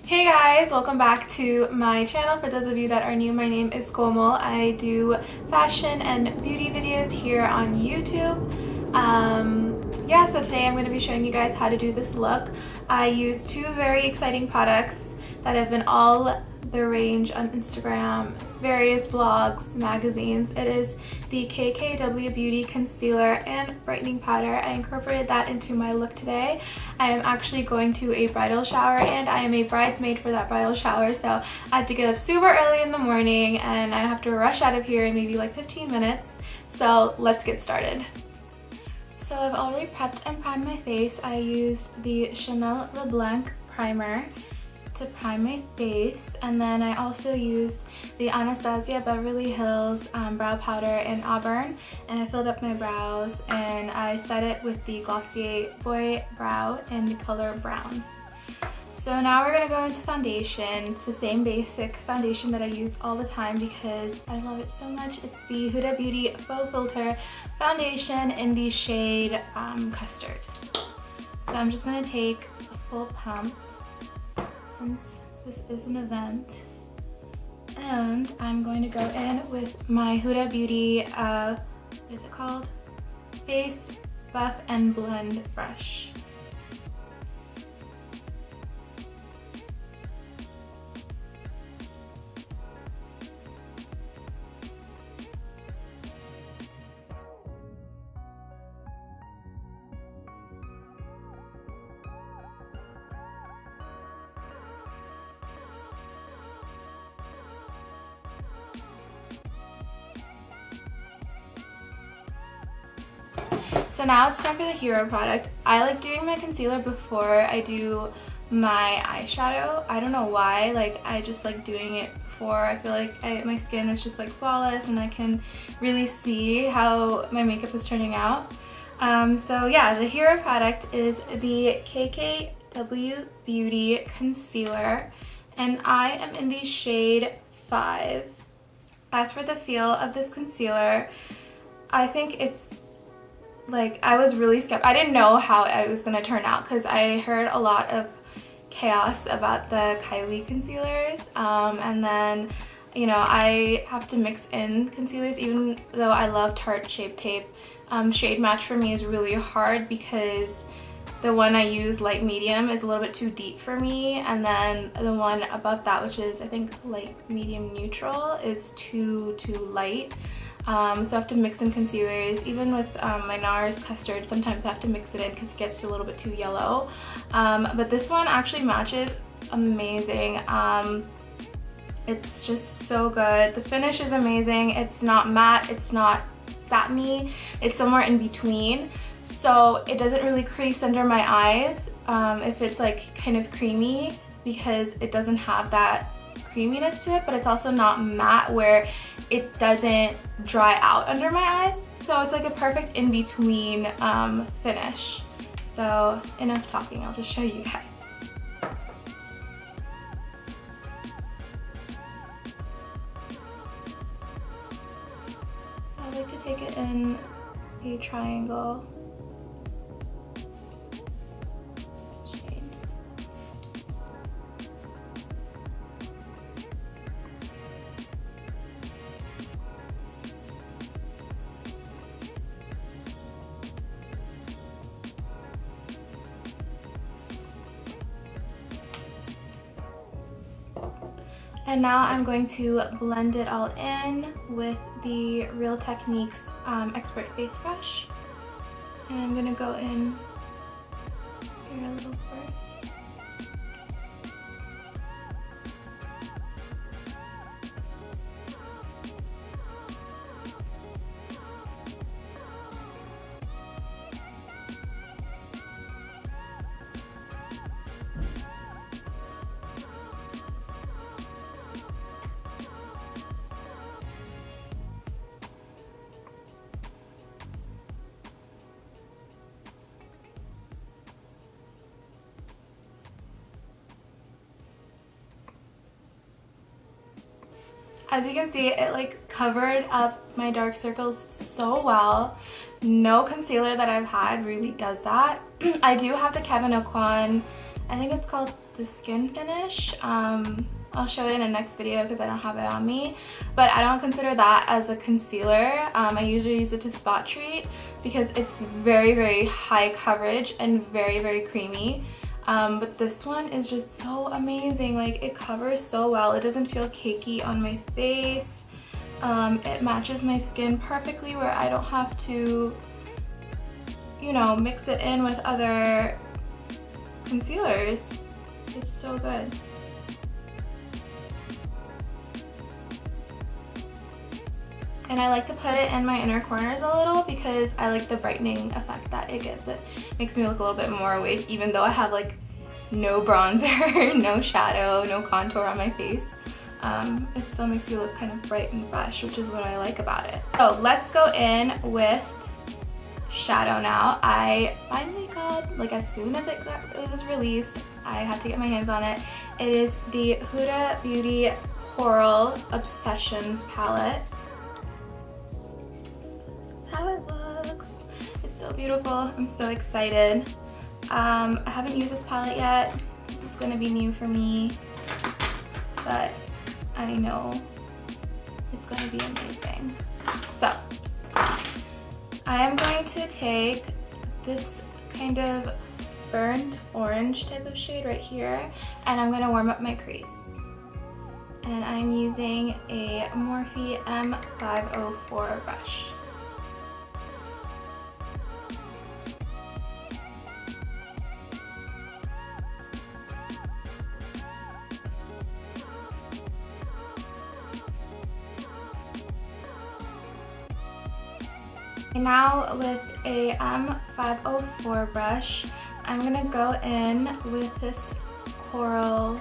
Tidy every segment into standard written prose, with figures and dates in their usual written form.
Hey guys, welcome back to my channel. For those of you that are new, my name is Grwm. I do fashion and beauty videos here on YouTube. So today I'm going to be showing you guys how to do this look. I use two very exciting products that have been all the range on Instagram, various blogs, magazines. It is the KKW Beauty Concealer and Brightening Powder. I incorporated that into my look today. I am actually going to a bridal shower and I am a bridesmaid for that bridal shower, so I had to get up super early in the morning and I have to rush out of here in maybe like 15 minutes. So let's get started. So I've already prepped and primed my face. I used the Chanel LeBlanc primer to prime my face, and then I also used the Anastasia Beverly Hills brow powder in Auburn, and I filled up my brows and I set it with the Glossier Boy Brow in the color brown. So now we're gonna go into foundation. It's the same basic foundation that I use all the time because I love it so much. It's the Huda Beauty Faux Filter foundation in the shade Custard. So I'm just gonna take a full pump since this is an event, and I'm going to go in with my Huda Beauty, what is it called? Face Buff and Blend brush. So now it's time for the hero product. I like doing my concealer before I do my eyeshadow. I don't know why, like I just like doing it before. I feel like my skin is just like flawless and I can really see how my makeup is turning out. So yeah, the hero product is the KKW Beauty Concealer and I am in the shade 5. As for the feel of this concealer, I think it's like, I was really skeptical. I didn't know how it was gonna turn out because I heard a lot of chaos about the Kylie concealers, and then I have to mix in concealers even though I love Tarte Shape Tape. Shade match for me is really hard because the one I use, light medium, is a little bit too deep for me, and then the one above that, which is I think light medium neutral, is too light. So I have to mix in concealers. Even with my NARS Custard, sometimes I have to mix it in because it gets a little bit too yellow. But this one actually matches amazing. It's just so good. The finish is amazing. It's not matte, it's not satiny, it's somewhere in between. So it doesn't really crease under my eyes if it's like kind of creamy, because it doesn't have that creaminess to it, but it's also not matte where it doesn't dry out under my eyes. So it's like a perfect in-between finish. So enough talking, I'll just show you guys. So I like to take it in a triangle shade. And now I'm going to blend it all in with the Real Techniques Expert Face Brush. And I'm gonna go in here a little first. As you can see, it like covered up my dark circles so well. No concealer that I've had really does that. I do have the Kevyn Aucoin I think it's called the Skin Finish. I'll show it in the next video because I don't have it on me, but I don't consider that as a concealer. I usually use it to spot treat because it's very, very high coverage and very, very creamy. But this one is just so amazing. Like, it covers so well. It doesn't feel cakey on my face. It matches my skin perfectly where I don't have to, you know, mix it in with other concealers. It's so good. And I like to put it in my inner corners a little because I like the brightening effect that it gives. It makes me look a little bit more awake, even though I have like no bronzer, no shadow, no contour on my face. It still makes you look kind of bright and fresh, which is what I like about it. So let's go in with shadow now. I finally got, like, as soon as it was released, I had to get my hands on it. It is the Huda Beauty Coral Obsessions palette. How it looks. It's so beautiful. I'm so excited. I haven't used this palette yet. This is gonna be new for me, but I know it's gonna be amazing. So I am going to take this kind of burnt orange type of shade right here, and I'm gonna warm up my crease. And I'm using a Morphe M504 brush. Now with a M504 brush, I'm gonna go in with this coral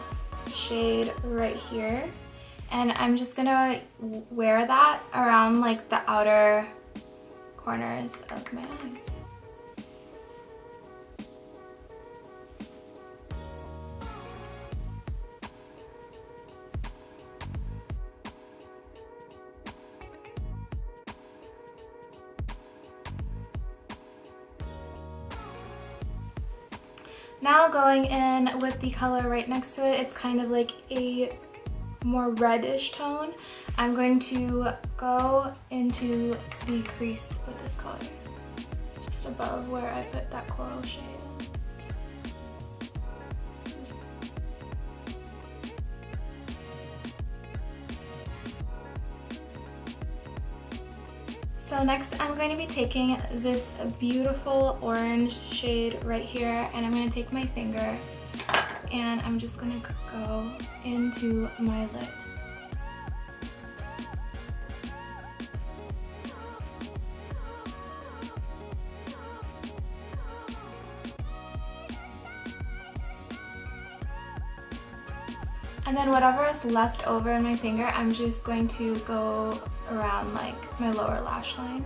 shade right here, and I'm just gonna wear that around like the outer corners of my eyes. Now going in with the color right next to it, it's kind of like a more reddish tone. I'm going to go into the crease with this color, just above where I put that coral shade. So next I'm going to be taking this beautiful orange shade right here, and I'm going to take my finger and I'm just going to go into my lid. And then whatever is left over in my finger, I'm just going to go around like my lower lash line.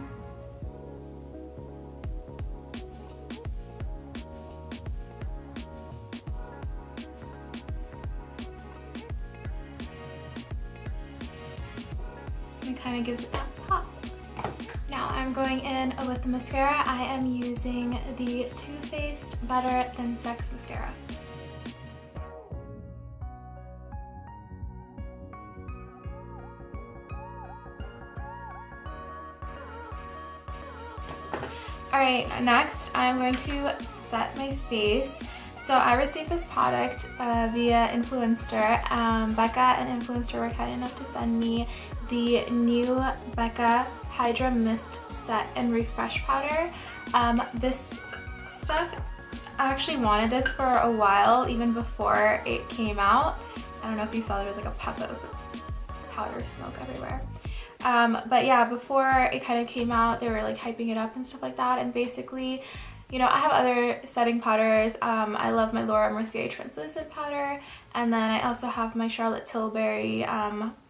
It kind of gives it that pop. Now I'm going in with the mascara. I am using the Too Faced Better Than Sex mascara. Alright, next I'm going to set my face. So I received this product via Influencer. Becca and Influencer were kind enough to send me the new Becca Hydra Mist Set and Refresh Powder. This stuff, I actually wanted this for a while, even before it came out. I don't know if you saw, there was like a puff of powder smoke everywhere. But yeah, before it kind of came out, they were like hyping it up and stuff like that. And basically, you know, I have other setting powders. I love my Laura Mercier translucent powder, and then I also have my Charlotte Tilbury,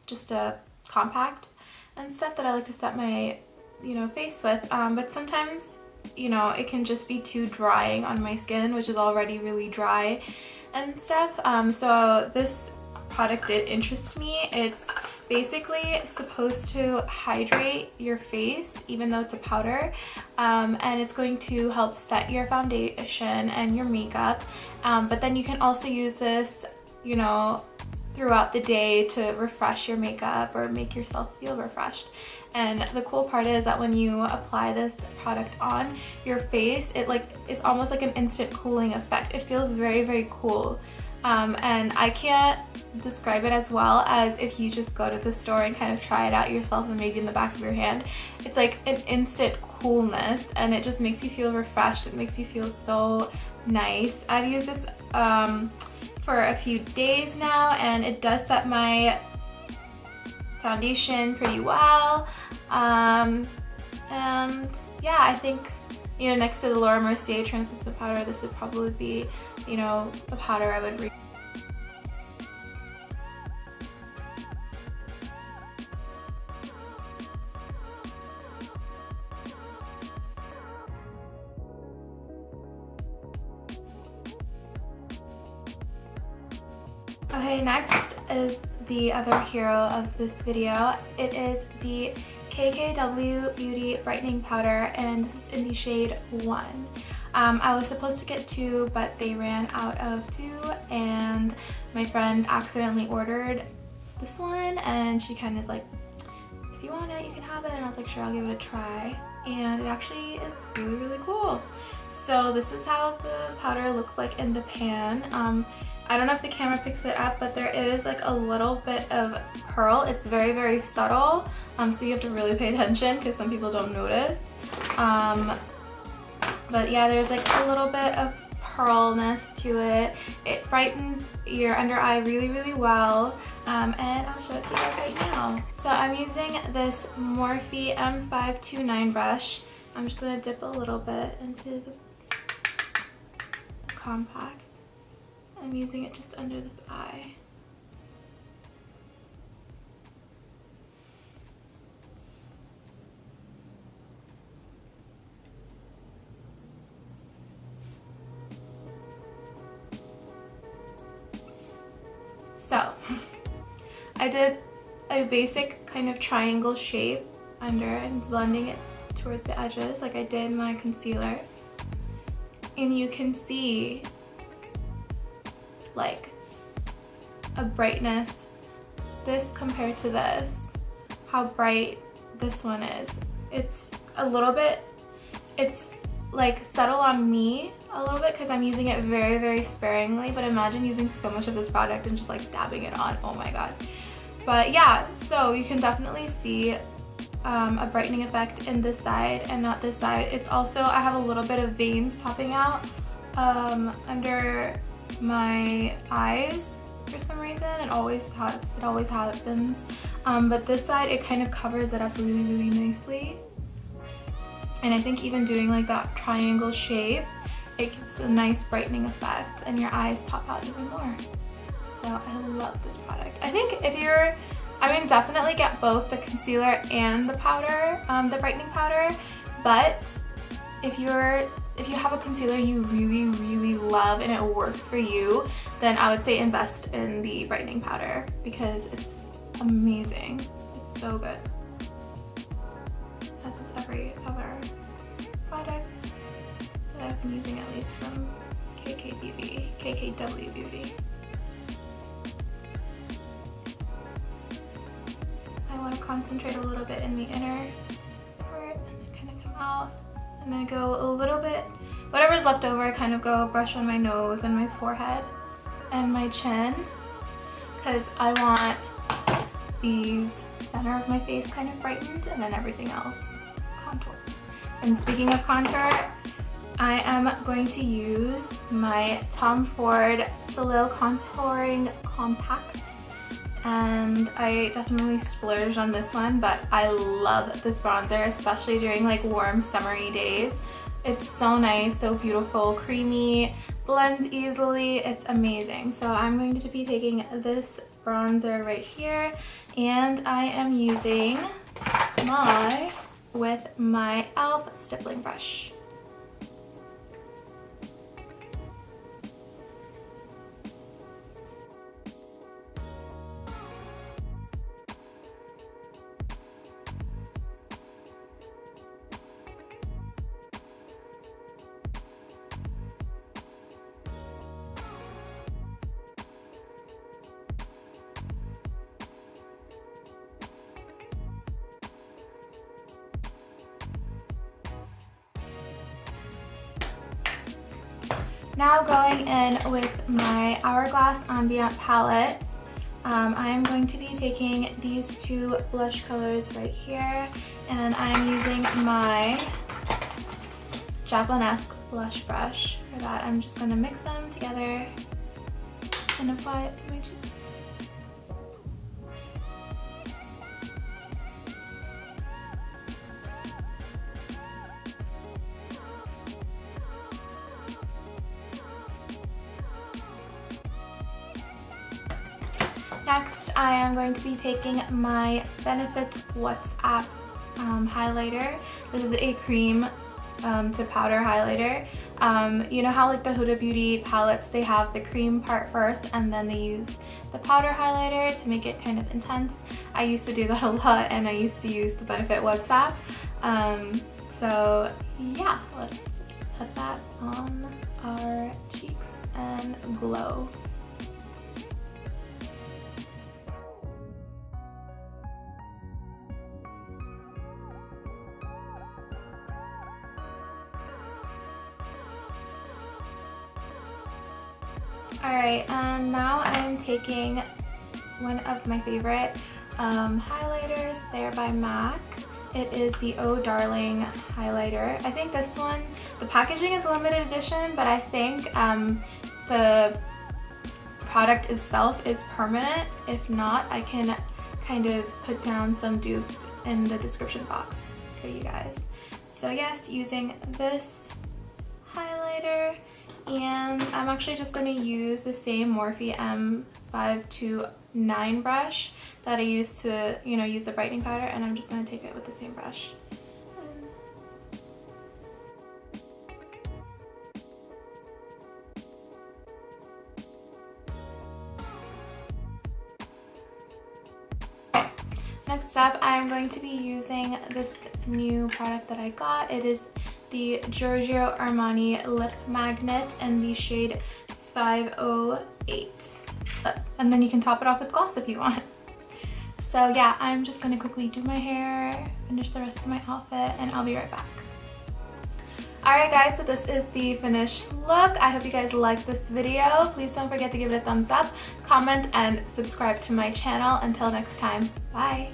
just a compact and stuff that I like to set my, you know, face with. But sometimes, you know, it can just be too drying on my skin, which is already really dry and stuff. So this product did interest me. It's basically supposed to hydrate your face, even though it's a powder, and it's going to help set your foundation and your makeup. But then you can also use this, you know, throughout the day to refresh your makeup or make yourself feel refreshed. And the cool part is that when you apply this product on your face, it's almost like an instant cooling effect. It feels very, very cool. And I can't describe it as well as if you just go to the store and kind of try it out yourself and maybe in the back of your hand. It's like an instant coolness, and it just makes you feel refreshed. It makes you feel so nice. I've used this for a few days now, and it does set my foundation pretty well. And yeah, I think, you know, next to the Laura Mercier translucent powder, this would probably be, you know, a powder I would read. Okay, next is the other hero of this video. It is the KKW Beauty Brightening Powder, and this is in the shade 1. I was supposed to get 2, but they ran out of 2, and my friend accidentally ordered this one, and she kind of is like, if you want it, you can have it. And I was like, sure, I'll give it a try. And it actually is really, really cool. So this is how the powder looks like in the pan. I don't know if the camera picks it up, but there is like a little bit of pearl. It's very, very subtle, so you have to really pay attention because some people don't notice. But yeah, there's like a little bit of pearlness to it. It brightens your under eye really, really well, and I'll show it to you guys right now. So I'm using this Morphe M529 brush. I'm just gonna dip a little bit into the compact. I'm using it just under this eye. So, I did a basic kind of triangle shape under and blending it towards the edges like I did my concealer. And you can see like a brightness, this compared to this, how bright this one is. It's a little bit, it's like subtle on me a little bit because I'm using it very, very sparingly, but imagine using so much of this product and just like dabbing it on. Oh my god. But yeah, so you can definitely see a brightening effect in this side and not this side. It's also, I have a little bit of veins popping out under my eyes for some reason. It always happens. But this side, it kind of covers it up really, really nicely. And I think even doing like that triangle shape, it gives a nice brightening effect and your eyes pop out even more. So I love this product. I think if you're, I mean, definitely get both the concealer and the powder, the brightening powder. But if you have a concealer you really, really love and it works for you, then I would say invest in the brightening powder because it's amazing. It's so good. As is every other product that I've been using, at least from KKW Beauty. I want to concentrate a little bit in the inner part and then kind of come out. And then go a little bit, whatever's left over, I kind of go brush on my nose and my forehead and my chin because I want the center of my face kind of brightened and then everything else contoured. And speaking of contour, I am going to use my Tom Ford Soleil Contouring Compact. And I definitely splurged on this one, but I love this bronzer, especially during like warm summery days. It's so nice, so beautiful, creamy, blends easily, it's amazing. So I'm going to be taking this bronzer right here, and I am using my e.l.f. stippling brush. Now going in with my Hourglass Ambient palette, I am going to be taking these two blush colors right here, and I'm using my Japanese blush brush. For that, I'm just going to mix them together and apply it to my cheeks. Next, I am going to be taking my Benefit WhatsApp highlighter. This is a cream to powder highlighter. You know how like the Huda Beauty palettes, they have the cream part first and then they use the powder highlighter to make it kind of intense. I used to do that a lot, and I used to use the Benefit WhatsApp. So yeah, let's put that on our cheeks and glow. Alright, and now I'm taking one of my favorite highlighters. They're by MAC. It is the Oh Darling highlighter. I think this one, the packaging is limited edition, but I think the product itself is permanent. If not, I can kind of put down some dupes in the description box for you guys. So yes, using this highlighter. And I'm actually just going to use the same Morphe M529 brush that I used to, use the brightening powder, and I'm just going to take it with the same brush. Okay. Next up, I'm going to be using this new product that I got. It is the Giorgio Armani Lip Magnet in the shade 508. And then you can top it off with gloss if you want. So yeah, I'm just gonna quickly do my hair, finish the rest of my outfit, and I'll be right back. Alright guys, so this is the finished look. I hope you guys liked this video. Please don't forget to give it a thumbs up, comment, and subscribe to my channel. Until next time, bye!